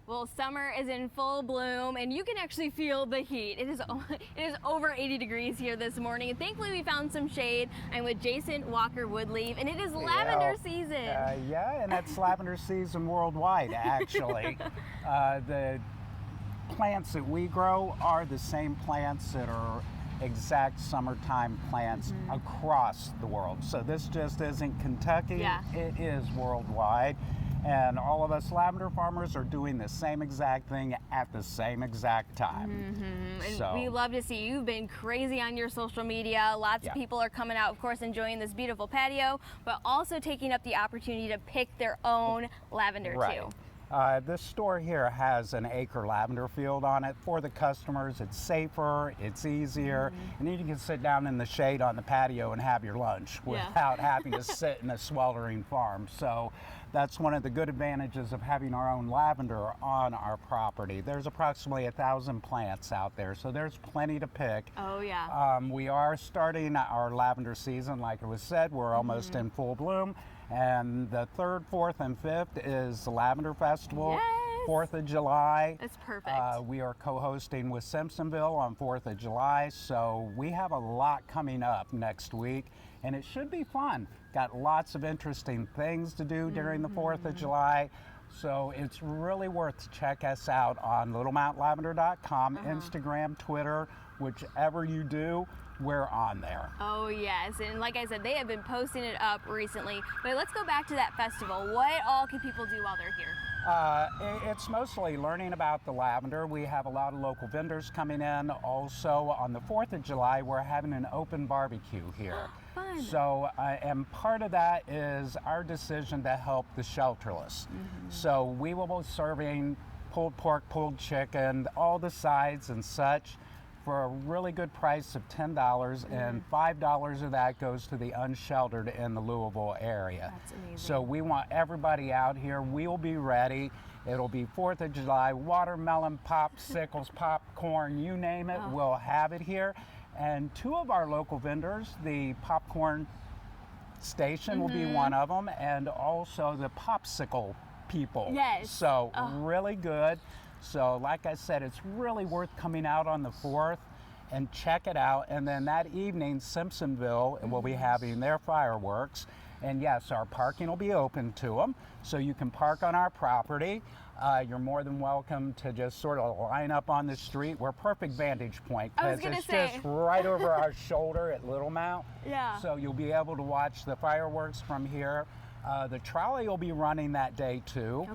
Well, summer is in full bloom and you can actually feel the heat. It is over 80 degrees here this morning, and thankfully we found some shade. I'm with Jason Walker-Woodleaf, and it is lavender season. Yeah, and it's lavender season worldwide, actually. The plants that we grow are the same plants that are exact summertime plants across the world. So this just isn't Kentucky, it is worldwide. And all of us lavender farmers are doing the same exact thing at the same exact time. And we love to see you've been crazy on your social media. Lots of people are coming out, of course, enjoying this beautiful patio, but also taking up the opportunity to pick their own lavender too. This store here has an acre lavender field on it for the customers. It's safer, it's easier, and then you can sit down in the shade on the patio and have your lunch without having to sit in a sweltering farm. So that's one of the good advantages of having our own lavender on our property. There's approximately 1,000 plants out there, so there's plenty to pick. We are starting our lavender season, like it was said. We're almost in full bloom. And the 3rd, 4th, and 5th is the Lavender Festival. 4th of July. That's perfect. We are co-hosting with Simpsonville on 4th of July, so we have a lot coming up next week, and it should be fun. Got lots of interesting things to do during the 4th of July. So it's really worth to check us out on littlemountainlavender.com, Instagram, Twitter, whichever you do, we're on there. Oh yes, and like I said, they have been posting it up recently. But let's go back to that festival. What all can people do while they're here? It's mostly learning about the lavender. We have a lot of local vendors coming in. Also, on the 4th of July, we're having an open barbecue here. Fun. So, and part of that is our decision to help the shelterless. So we will be serving pulled pork, pulled chicken, all the sides and such, for a really good price of $10, and $5 of that goes to the unsheltered in the Louisville area. That's amazing. So we want everybody out here. We'll be ready. It'll be 4th of July, watermelon, popsicles, popcorn, you name it, we'll have it here. And 2 of our local vendors, the popcorn station will be one of them, and also the popsicle people. So really good. So like I said, it's really worth coming out on the 4th and check it out. And then that evening, Simpsonville will be having their fireworks. And yes, our parking will be open to them. So you can park on our property. You're more than welcome to just sort of line up on the street. We're a perfect vantage point because it's just right over our shoulder at Little Mount. So you'll be able to watch the fireworks from here. The trolley will be running that day too.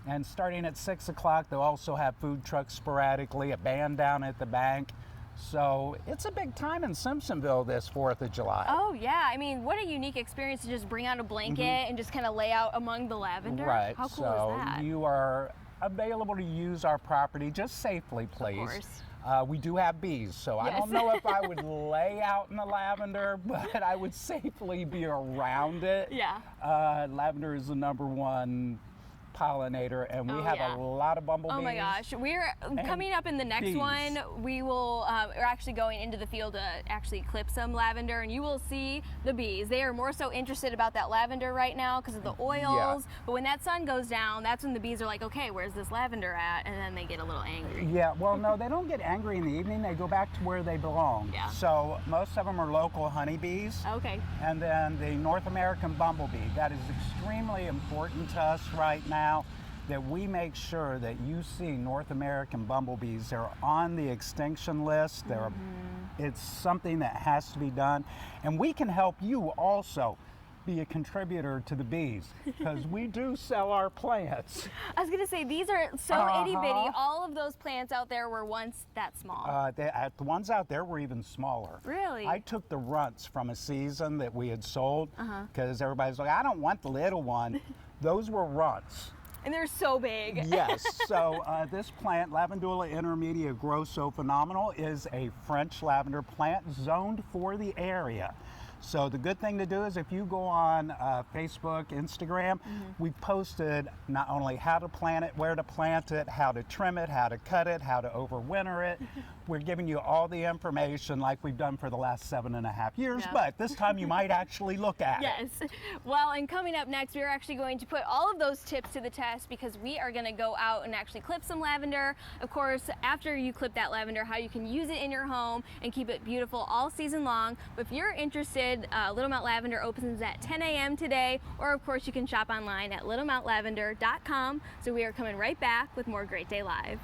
And starting at 6 o'clock, they'll also have food trucks sporadically, a band down at the bank. So it's a big time in Simpsonville this 4th of July. Oh yeah, I mean, what a unique experience to just bring out a blanket and just kind of lay out among the lavender. How cool is that? So you are available to use our property just safely, please. Of course. We do have bees, so I don't know if I would lay out in the lavender, but I would safely be around it. Lavender is the #1 pollinator, and we have a lot of bumblebees. Oh my gosh, we're coming up in the next one. We will we're actually going into the field to actually clip some lavender, and you will see the bees. They are more so interested about that lavender right now because of the oils, but when that sun goes down, that's when the bees are like, okay, where's this lavender at? And then they get a little angry. Well, no, they don't get angry in the evening. They go back to where they belong. So most of them are local honeybees. And then the North American bumblebee. That is extremely important to us right now, that we make sure that you see North American bumblebees. They're on the extinction list. It's something that has to be done. And we can help you also be a contributor to the bees, because we do sell our plants. I was going to say, these are so itty bitty. All of those plants out there were once that small. The ones out there were even smaller. Really? I took the runts from a season that we had sold, because everybody's like, I don't want the little one. Those were runts. And they're so big. Yes. So this plant, Lavandula intermedia grosso phenomenal, is a French lavender plant zoned for the area. So the good thing to do is if you go on Facebook, Instagram, we've posted not only how to plant it, where to plant it, how to trim it, how to cut it, how to overwinter it. We're giving you all the information like we've done for the last 7.5 years, but this time you might actually look at it. Yes. Well, and coming up next, we're actually going to put all of those tips to the test because we are going to go out and actually clip some lavender. Of course, after you clip that lavender, how you can use it in your home and keep it beautiful all season long. But if you're interested, Little Mount Lavender opens at 10 a.m. today, or of course you can shop online at littlemountlavender.com. So we are coming right back with more Great Day Live.